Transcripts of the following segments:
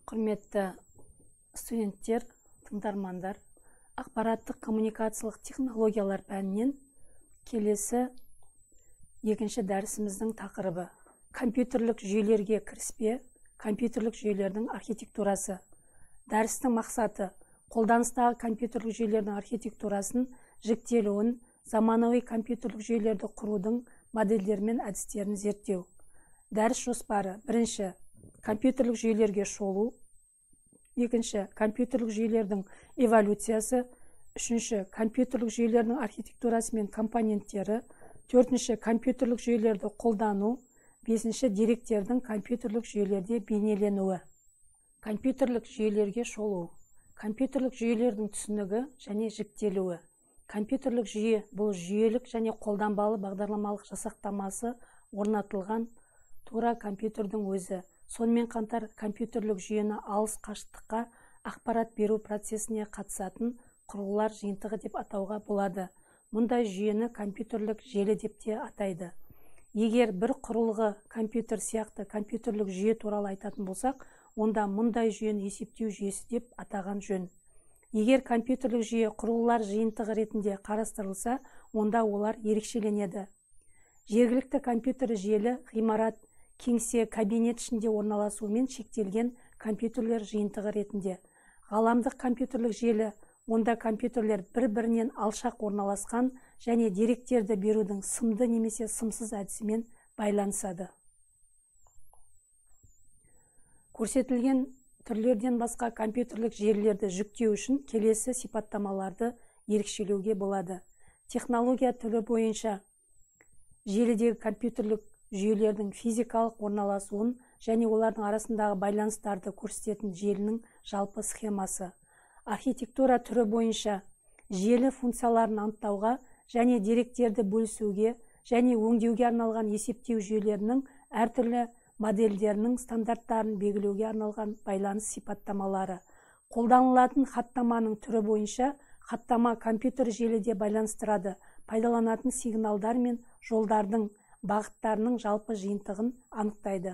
Құрметті студенттер, тыңдармандар, ақпараттық коммуникациялық технологиялар пәнінен келесі екінші дәрісіміздің тақырыбы компьютерлік жүйелерге кіріспе, компьютерлік жүйелердің архитектурасы. Дәрістің мақсаты қолданыстағы компьютерлік жүйелердің архитектурасын, жіктелуін, заманауи компьютерлік жүйелерді құрудың модельдері мен әдістерін зерттеу. Дәріс жоспары: бірінші, компьютерлік жүйелерге шолу. Екінші, компьютерлік жүйелердің эволюциясы. Үшінші, компьютерлік жүйелердің архитектурасы мен компоненттері. Төртінші, компьютерлік жүйелерді қолдану. Бесінші, деректердің компьютерлік жүйелерде бейнеленуі. Компьютерлік жүйелерге шолу. Компьютерлік жүйелердің түсінігі және жіктелуі. Компьютерлік жүйе бұл жүйелік және қолданбалы бағдарламалық жасақтамасы орнатылған тура компьютердің өзі. Сонымен қатар компьютерлік жүйені алыс қашықтыққа ақпарат беру процесіне қатысатын құрылғылар жиынтығы деп атауға болады. Мұндай жүйені компьютерлік желі деп те атайды. Егер бір құрылғы компьютер сияқты компьютерлік жүйе туралы айтатын болсақ, онда мұндай жүйені есептеу жүйесі деп атаған жөн. Егер компьютерлік жүйе құрылғылар жиынтығы ретінде қарастырылса, онда олар ерекшеленеді. Жергілікті компьютер желі ғимарат, кеңсе, кабинет ішінде орналасуымен шектелген компьютерлер жиынтығы ретінде. Ғаламдық компьютерлік желі, онда компьютерлер бір-бірінен алшақ орналасқан және деректерді берудің сымды немесе сымсыз әдісімен байланысады. Көрсетілген түрлерден басқа компьютерлік желілерді жүктеу үшін келесі сипаттамаларды ерекшелеуге болады. Технология түрі бойынша желідегі компьютерлік жүйелердің физикалық орналасуын және олардың арасындағы байланыстарды көрсететін желінің жалпы схемасы. Архитектура түрі бойынша желі функцияларын анықтауға және деректерді бөлісуге және өңдеуге арналған есептеу жүйелерінің әртүрлі модельдерінің стандарттарын белгілеуге арналған байланыс сипаттамалары. Қолданылатын хаттаманың түрі бойынша хаттама компьютер желіде байланыстырады, пайдаланатын сигналдар мен жолдардың бағыттарының жалпы жиынтығын анықтайды.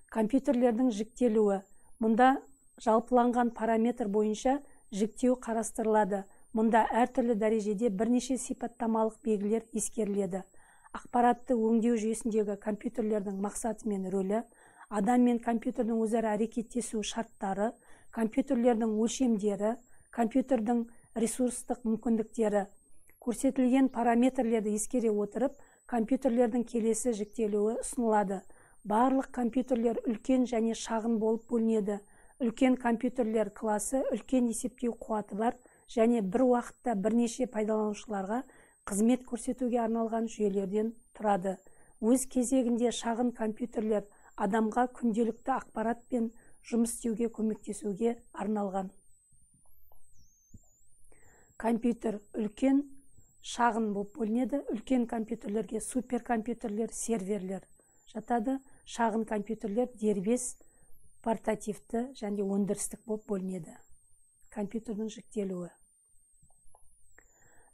Компьютерлердің жіктелуі. Мұнда жалпыланған параметр бойынша жіктеу қарастырылады. Мұнда әртүрлі дәрежеде бірнеше сипаттамалық белгілер ескеріледі. Ақпаратты өңдеу жүйесіндегі компьютерлердің мақсаты мен рөлі, адам мен компьютердің өзара әрекеттесу шарттары, компьютерлердің өлшемдері, компьютердің ресурстық мүмкіндіктері. Көрсетілген параметрлерді ескере отырып, компьютерлердің келесі жіктелуі ұсынылады. Барлық компьютерлер үлкен және шағын болып бөлінеді. Үлкен компьютерлер класы үлкен есептеу қуаты бар және бір уақытта бірнеше пайдаланушыларға қызмет көрсетуге арналған жүйелерден тұрады. Өз кезегінде шағын компьютерлер адамға күнделікті ақпаратпен жұмыс істеуге көмектесуге арналған. Компьютер үлкен, шағын болып бөлінеді. Үлкен компьютерлерге суперкомпьютерлер, серверлер жатады. Шағын компьютерлер дербес, портативті және өндірістік болып бөлінеді. Компьютердің жіктелуі.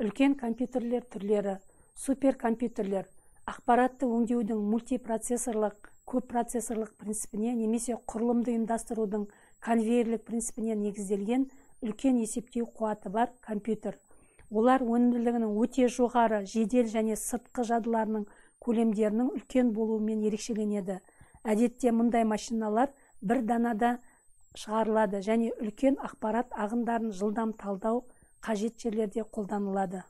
Үлкен компьютерлер түрлері. Суперкомпьютерлер ақпаратты өңдеудің мультипроцессорлық, көппроцессорлық принципіне немесе құрылымды ұйымдастырудың конвейерлік принципіне негізделген үлкен есептеу қуаты бар компьютер. Олар өнімділігінің өте жоғары, жедел және сыртқы жадыларының көлемдерінің үлкен болуымен ерекшеленеді. Әдетте мұндай машиналар бір данада шығарылады және үлкен ақпарат ағындарын жылдам талдау қажет жерлерде қолданылады.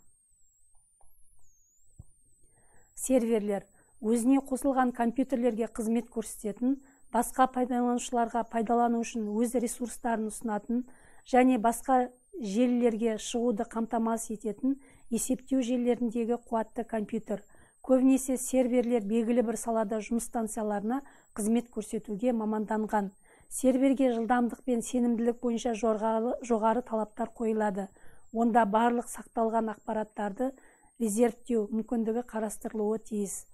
Серверлер өзіне қосылған компьютерлерге қызмет көрсететін, басқа пайдаланушыларға пайдалану үшін өз ресурстарын ұсынатын және басқа желілерге шығуды қамтамасыз ететін есептеу желілеріндегі қуатты компьютер. Көбінесе серверлер белгілі бір салада жұмыс станцияларына қызмет көрсетуге маманданған. Серверге жылдамдық пен сенімділік бойынша жоғары талаптар қойылады. Онда барлық сақталған ақпараттарды резервтеу мүмкіндігі қарастырылуы тиіс.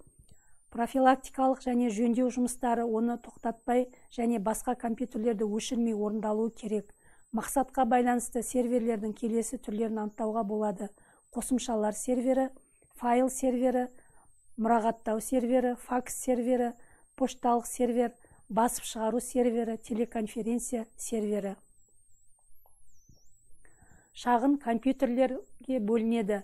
Профилактикалық және жөндеу жұмыстары оны тоқтатпай және басқа компьютерлерді өшірмей орындалуы керек. Мақсатқа байланысты серверлердің келесі түрлерін анықтауға болады. Қосымшалар сервері, файл сервері, мұрағаттау сервері, факс сервері, пошталық сервер, басып шығару сервері, телеконференция сервері. Шағын компьютерлерге бөлінеді.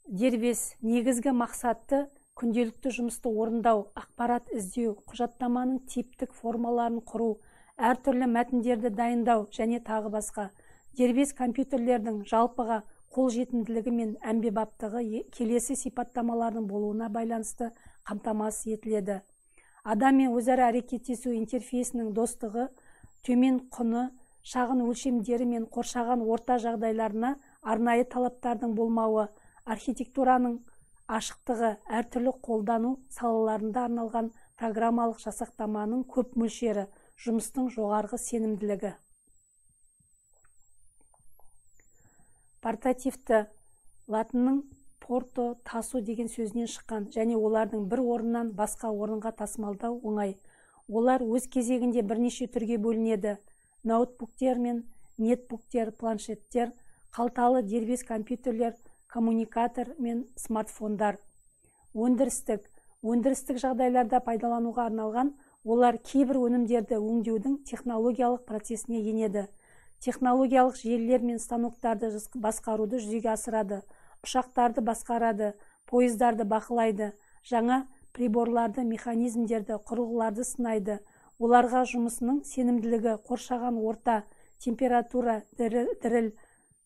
Дербес, негізгі мақсатты күнделікті жұмысты орындау, ақпарат іздеу, құжаттаманың типтік формаларын құру, әртүрлі мәтіндерді дайындау және тағы басқа. Дербес компьютерлердің жалпыға қолжетімділігі мен әмбебаптығы келесі сипаттамалардың болуына байланысты қамтамасыз етіледі. Адаммен өзара әрекеттесу интерфейсінің достығы, төмен құны, шағын өлшемдері мен қоршаған орта жағдайларына арнайы талаптардың болмауы, архитектураның ашықтығы, әртүрлі қолдану салаларында арналған программалық жасақтаманың көп мөлшері, жұмыстың жоғарғы сенімділігі. Портативті латынның порто, тасу деген сөзінен шыққан және олардың бір орыннан басқа орынға тасымалдау оңай. Олар өз кезегінде бірнеше түрге бөлінеді. Ноутбуктер мен нетбуктер, планшеттер, қалталы дербес компьютерлер, коммуникатор мен смартфондар. Өндірістік жағдайларда пайдалануға арналған, олар кейбір өнімдерді өңдеудің технологиялық процесіне енеді. Технологиялық желілер мен станоктарды басқаруды жүзеге асырады, ұшақтарды басқарады, пойыздарды бақылайды, жаңа приборларды, механизмдерді, құрылғыларды сынайды. Оларға жұмысының сенімділігі, қоршаған орта, температура, діріл,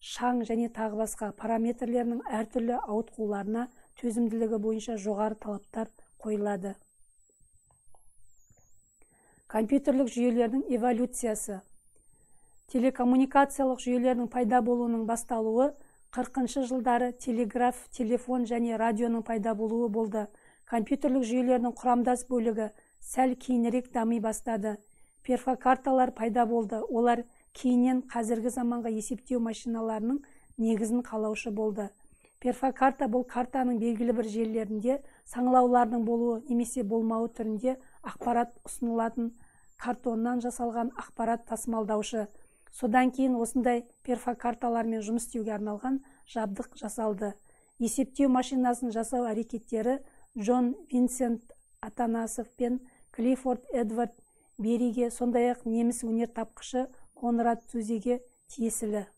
шаң және тағы басқа параметрлерінің әртүрлі ауытқуларына төзімділігі бойынша жоғары талаптар қойылады. Компьютерлік жүйелердің эволюциясы. Телекоммуникациялық жүйелердің пайда болуының басталуы 40-шы жылдары телеграф, телефон және радионың пайда болуы болды. Компьютерлік жүйелердің құрамдас бөлігі сәл кейінірек дами бастады. Перфокарталар пайда болды. Олар кейіннен қазіргі заманғы есептеу машиналарының негізін қалаушы болды. Перфокарта бұл картаның белгілі бір жерлерінде саңылаулардың болуы немесе болмауы түрінде ақпарат ұсынылатын картоннан жасалған ақпарат тасымалдаушы. Содан кейін осындай перфокарталармен жұмыс істеуге арналған жабдық жасалды. Есептеу машинасын жасау әрекеттері Джон Винсент Атанасов пен Клиффорд Эдвард Бериге, сондай-ақ неміс өнертапқышы Конрад Зузеге тиесілі.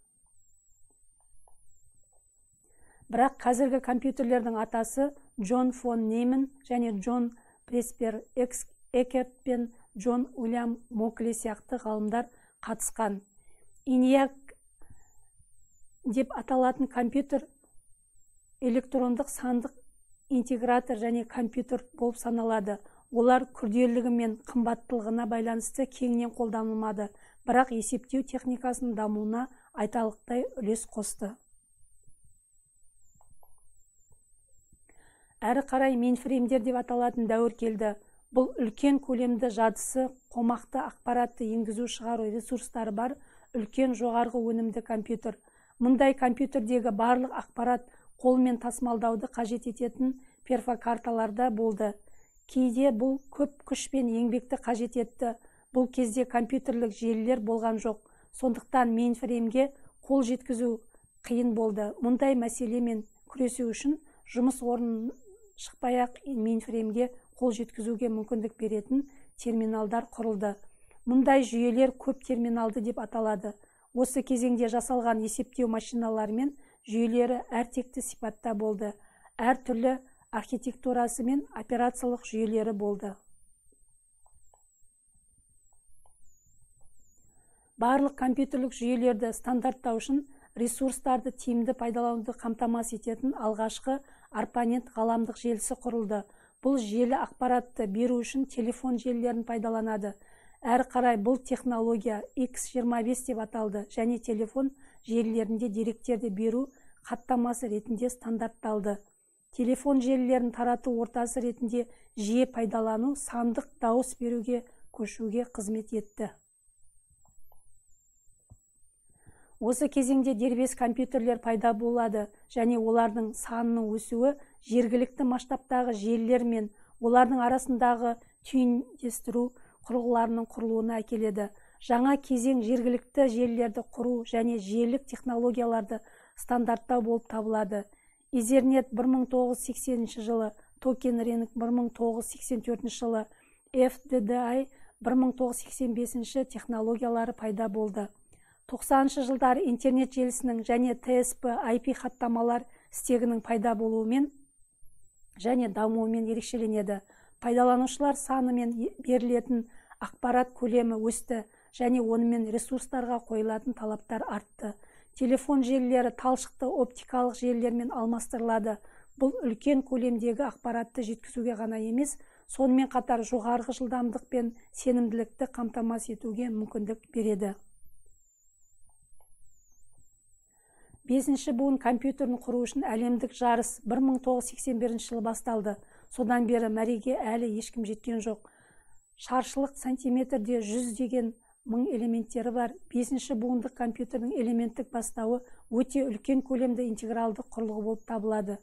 Бірақ қазіргі компьютерлердің атасы Джон фон Нейман және Джон Преспер Экерт пен Джон Уильям Мокле сияқты ғалымдар қатысқан. ENIAC деп аталатын компьютер электрондық сандық интегратор және компьютер болып саналады. Олар күрделілігі мен қымбаттылығына байланысты кеңінен қолданылмады, бірақ есептеу техникасының дамуына айтарлықтай үлес қосты. Әрі қарай мейнфреймдер деп аталатын дәуір келді. Бұл үлкен көлемді жадысы, қомақты ақпаратты енгізу шығару ресурстары бар үлкен жоғарғы өнімді компьютер. Мұндай компьютердегі барлық ақпарат қолмен тасымалдауды қажет ететін перфокарталарда болды. Кейде бұл көп күш пен еңбекті қажет етті. Бұл кезде компьютерлік желілер болған жоқ. Сондықтан мейнфреймге қол жеткізу қиын болды. Мұндай мәселемен күресу үшін жұмыс орнын шықпай-ақ мейнфреймге қол жеткізуге мүмкіндік беретін терминалдар құрылды. Мұндай жүйелер көп терминалды деп аталады. Осы кезеңде жасалған есептеу машиналары мен жүйелері әртекті сипатта болды. Әр түрлі архитектурасы мен операциялық жүйелері болды. Барлық компьютерлік жүйелерді стандарттау үшін ресурстарды тиімді пайдалануды қамтамасыз ететін алғашқы ARPANET ғаламдық желісі құрылды. Бұл желі ақпаратты беру үшін телефон желілерін пайдаланады. Әрі қарай бұл технология X25 деп аталды және телефон желілерінде деректерді беру хаттамасы ретінде стандартталды. Телефон желілерін тарату ортасы ретінде жиі пайдалану сандық дауыс беруге көшуге қызмет етті. Осы кезеңде дербес компьютерлер пайда болады және олардың санының өсуі жергілікті масштабтағы желілер мен олардың арасындағы түйіндестіру құрылғыларының құрылуына әкеледі. Жаңа кезең жергілікті желілерді құру және желілік технологияларды стандарттау болып табылады. Ethernet 1980 жылы, Token Ring 1984 жылы, FDDI 1985 технологиялары пайда болды. 90 жылдары интернет желісінің және TCP/IP хаттамалар стегінің пайда болуымен және дамуымен ерекшеленеді. Пайдаланушылар саны мен берілетін ақпарат көлемі өсті және онымен ресурстарға қойылатын талаптар артты. Телефон желілері талшықты оптикалық желілермен алмастырылады. Бұл үлкен көлемдегі ақпаратты жеткізуге ғана емес, сонымен қатар жоғарғы жылдамдық пен сенімділікті қамтамасыз етуге мүмкіндік береді. 5-ші буын компьютерін құру үшін әлемдік жарыс 1981 жылы басталды. Содан бері мәреге әлі ешкім жеткен жоқ. Шаршылық сантиметрде 100 деген мың элементтері бар. 5-ші буындық компьютердің элементтік бастауы өте үлкен көлемді интегралды құрылғы болып табылады.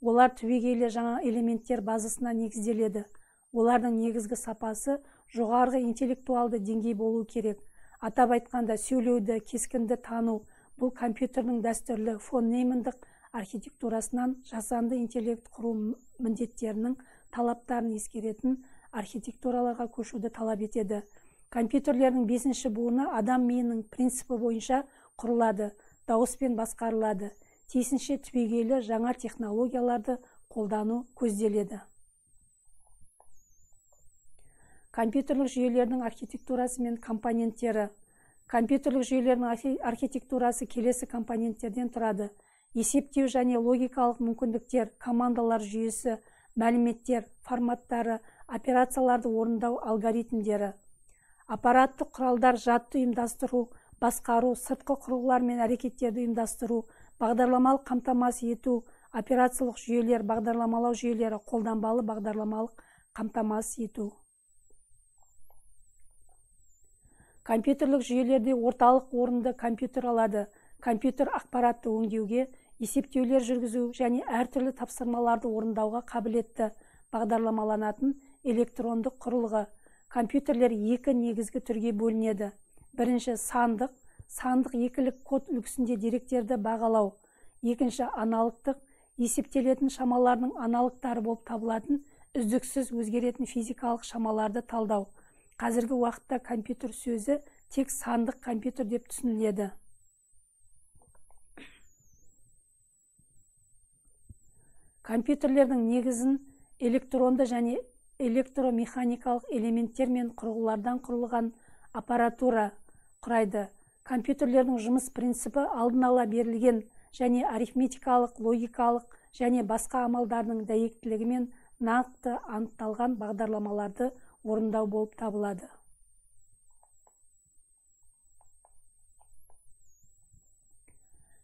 Олар түбегейлі жаңа элементтер базасына негізделеді. Олардың негізгі сапасы жоғарғы интеллектуалды деңгей болу керек. Атап айтқанда сөйлеуді, кескінді тану. Бұл компьютердің дәстүрлі фон Неймандық архитектурасынан жасанды интеллект құру міндеттерінің талаптарын ескеретін архитектураларға көшуді талап етеді. Компьютерлердің 5-ші буыны адам миының принципі бойынша құрылады, дауыспен басқарылады. Тиісінше түбегейлі жаңа технологияларды қолдану көзделеді. Компьютерлік жүйелердің архитектурасы мен компоненттері. Компьютерлік жүйелердің архитектурасы келесі компоненттерден тұрады. Есептеу және логикалық мүмкіндіктер, командалар жүйесі, мәліметтер, форматтары, операцияларды орындау алгоритмдері. Аппараттық құралдар жадты ұйымдастыру, басқару, сыртқы құрылғылар мен әрекеттерді ұйымдастыру, бағдарламалық қамтамасыз ету, операциялық жүйелер, бағдарламалау жүйелері, қолданбалы бағдарламалық қамтамасыз ету. Компьютерлік жүйелерде орталық орынды компьютер алады. Компьютер ақпаратты өңдеуге, есептеулер жүргізу және әртүрлі тапсырмаларды орындауға қабілетті бағдарламаланатын электрондық құрылғы. Компьютерлер екі негізгі түрге бөлінеді. Бірінші сандық. Сандық екілік код үлгісінде деректерді бағалау. Екінші аналогтық. Есептелетін шамалардың аналогтары болып табылатын үздіксіз өзгеретін физикалық шамаларды талдау. Қазіргі уақытта компьютер сөзі тек сандық компьютер деп түсініледі. Компьютерлердің негізін электронды және электромеханикалық элементтер мен құрылғылардан құрылған аппаратура құрайды. Компьютерлердің жұмыс принципі алдын ала берілген және арифметикалық, логикалық және басқа амалдардың дәйектілігімен нақты анықталған бағдарламаларды орындау болып табылады.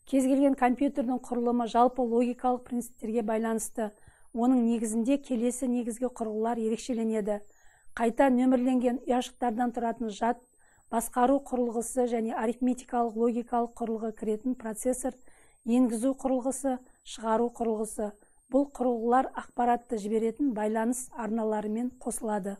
Кез келген компьютердің құрылымы жалпы логикалық принциптерге байланысты. Оның негізінде келесі негізгі құрылғылар ерекшеленеді. Қайта нөмірленген ұяшықтардан тұратын жад, басқару құрылғысы және арифметикалық логикалық құрылғы кіретін процессор, енгізу құрылғысы, шығару құрылғысы. Бұл құрылғылар ақпаратты жіберетін байланыс арналарымен қосылады.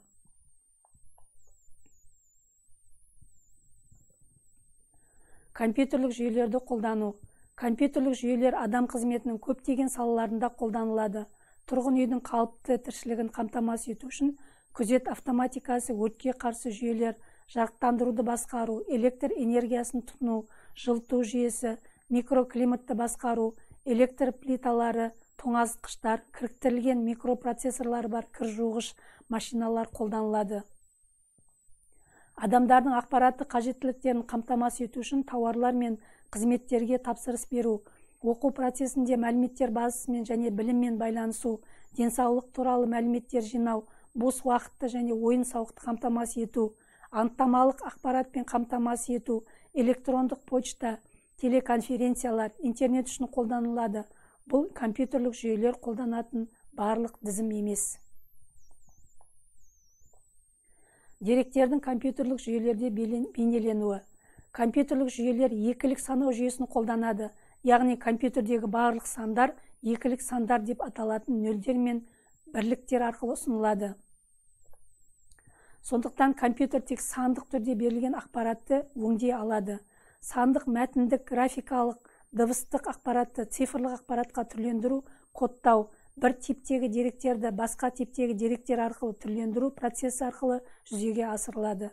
Компьютерлік жүйелерді қолдану. Компьютерлік жүйелер адам қызметінің көптеген салаларында қолданылады. Тұрғын үйдің қалыпты тіршілігін қамтамасыз ету үшін күзет автоматикасы, өртке қарсы жүйелер, жарықтандыруды басқару, электр энергиясын тұтыну, жылыту жүйесі, микроклиматты басқару, электр плиталары, тоңазытқыштар, кіріктірілген микропроцессорлар бар кір жуғыш машиналар қолданылады. Адамдардың ақпаратты қажеттіліктерін қамтамасыз ету үшін тауарлар мен қызметтерге тапсырыс беру, оқу процесінде мәліметтер базасымен және біліммен байланысу, денсаулық туралы мәліметтер жинау, бос уақытты және ойын-сауықты қамтамасыз ету, анықтамалық ақпаратпен қамтамасыз ету, электрондық почта, телеконференциялар, интернет үшін қолданылады. Бұл компьютерлік жүйелер қолданатын барлық тізім емес. Деректердің компьютерлік жүйелерде бейнеленуі. Компьютерлік жүйелер екілік санау жүйесін қолданады, яғни компьютердегі барлық сандар екілік сандар деп аталатын нөлдер мен бірліктер арқылы ұсынылады. Сондықтан компьютер тек сандық түрде берілген ақпаратты өңдей алады. Сандық мәтіндік, графикалық, дыбыстық ақпаратты цифрлық ақпаратқа түрлендіру, кодтау, бір типтегі деректерді басқа типтегі деректер арқылы түрлендіру процесі арқылы жүзеге асырылады.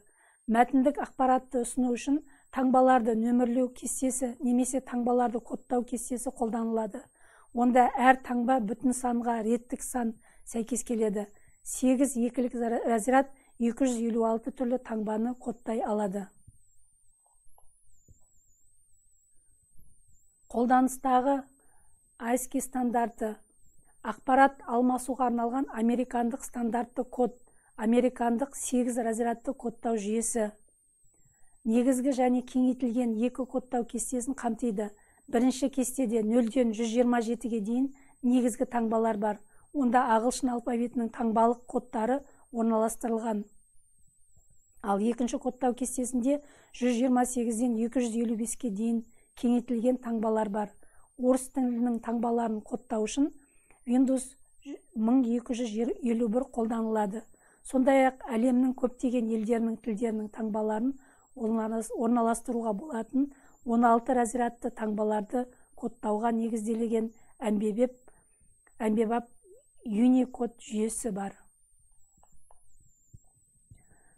Мәтіндік ақпаратты ұсыну үшін таңбаларды нөмірлеу кестесі немесе таңбаларды кодтау кестесі қолданылады. Онда әр таңба бүтін санға реттік сан сәйкес келеді. 8 екілік разряд 256 түрлі таңбаны кодтай алады. Қолданыстағы ASCII стандарты ақпарат алмасуға арналған американдық стандартты код, американдық 8 разрядты кодтау жүйесі. Негізгі және кеңейтілген екі кодтау кестесін қамтиды. Бірінші кестеде 0-ден 127-ге дейін негізгі таңбалар бар. Онда ағылшын алфавитінің таңбалық кодтары орналастырылған. Ал екінші кодтау кестесінде 128-ден 255-ге дейін кеңейтілген таңбалар бар. Орыс тілінің таңбаларын кодтау үшін Windows 1251 қолданылады. Сондай-ақ әлемнің көптеген елдерінің тілдерінің таңбаларын орналастыруға болатын 16 разрядты таңбаларды кодтауға негізделген әмбебап Unicode жүйесі бар.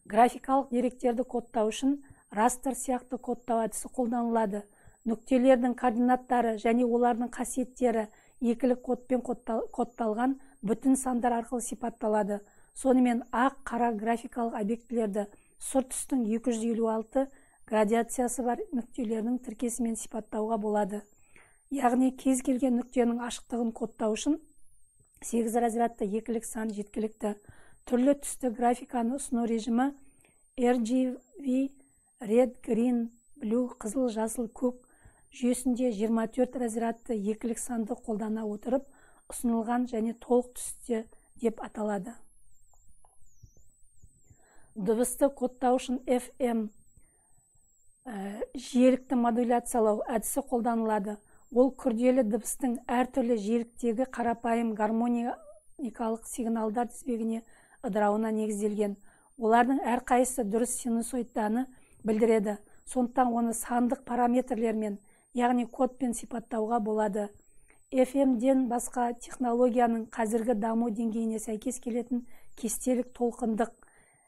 Графикалық деректерді кодтау үшін растер сияқты кодтау әдісі қолданылады. Нүктелердің координаттары және олардың қасиеттері екілік кодпен кодталған бүтін сандар арқылы сипатталады. Сонымен ақ қара графикалық объектілерді сұр түстің 256 градациясы бар нүктелердің тіркесімен сипаттауға болады. Яғни кез келген нүктенің ашықтығын кодтау үшін 8 разрядты екілік сан жеткілікті. Түрлі түсті графиканы ұсыну режимі RGB, Red, Green, Blue, қызыл, жасыл, көк жүйесінде 24 разрядты екілік санды қолдана отырып ұсынылған және толық түсті деп аталады. Дыбысты кодтау үшін FM жиілікті модуляциялау әдісі қолданылады. Ол күрделі дыбыстың әртүрлі жиіліктегі қарапайым гармоникалық сигналдар тізбегіне ыдырауына негізделген. Олардың әрқайсысы дұрыс синусоидтаны білдіреді. Сондықтан оны сандық параметрлермен, яғни кодпен сипаттауға болады. FM-ден басқа технологияның қазіргі даму деңгейіне сәйкес келетін кестелік толқындық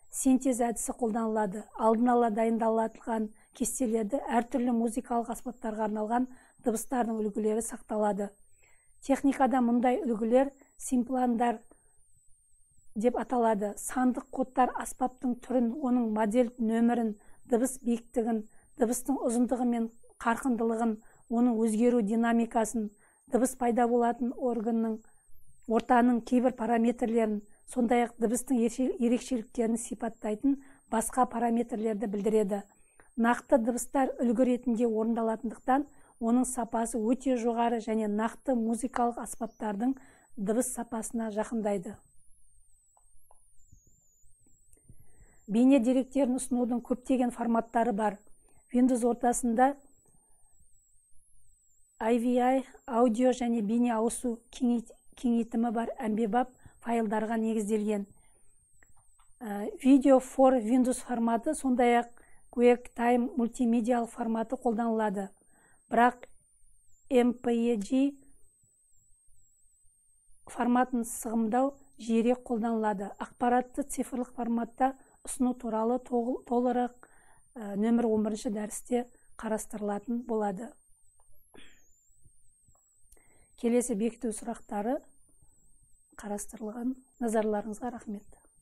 синтез әдісі қолданылады. Алдын ала дайындалатын кестелерді әртүрлі музыкалық аспаптарға арналған дыбыстардың үлгілері сақталады. Техникада мұндай үлгілер симпландар деп аталады. Сандық кодтар аспаптың түрін, оның модель нөмірін, дыбыс биіктігін, дыбыстың ұзындығы мен қарқындылығын, оның өзгеру динамикасын, дыбыс пайда болатын ортаның кейбір параметрлерін, сондай-ақ дыбыстың ерекшеліктерін сипаттайтын басқа параметрлерді білдіреді. Нақты дыбыстар үлгі ретінде орындалатындықтан, оның сапасы өте жоғары және нақты музыкалық аспаптардың дыбыс сапасына жақындайды. Бейне деректерін ұсынудың көптеген форматтары бар. Windows ортасында IVI, аудио және бейне ауысу кеңейтімі бар әмбебап файлдарға негізделген. Video for Windows форматы, сондай-ақ QuickTime мультимедиалық форматы қолданылады. Бірақ MPEG форматын сығымдау жиірек қолданылады. Ақпаратты цифрлық форматта ұсыну туралы толығырақ нөмір 11 дәрісте қарастырылатын болады. Келесі бекіту сұрақтары қарастырылған. Назарларыңызға рахмет.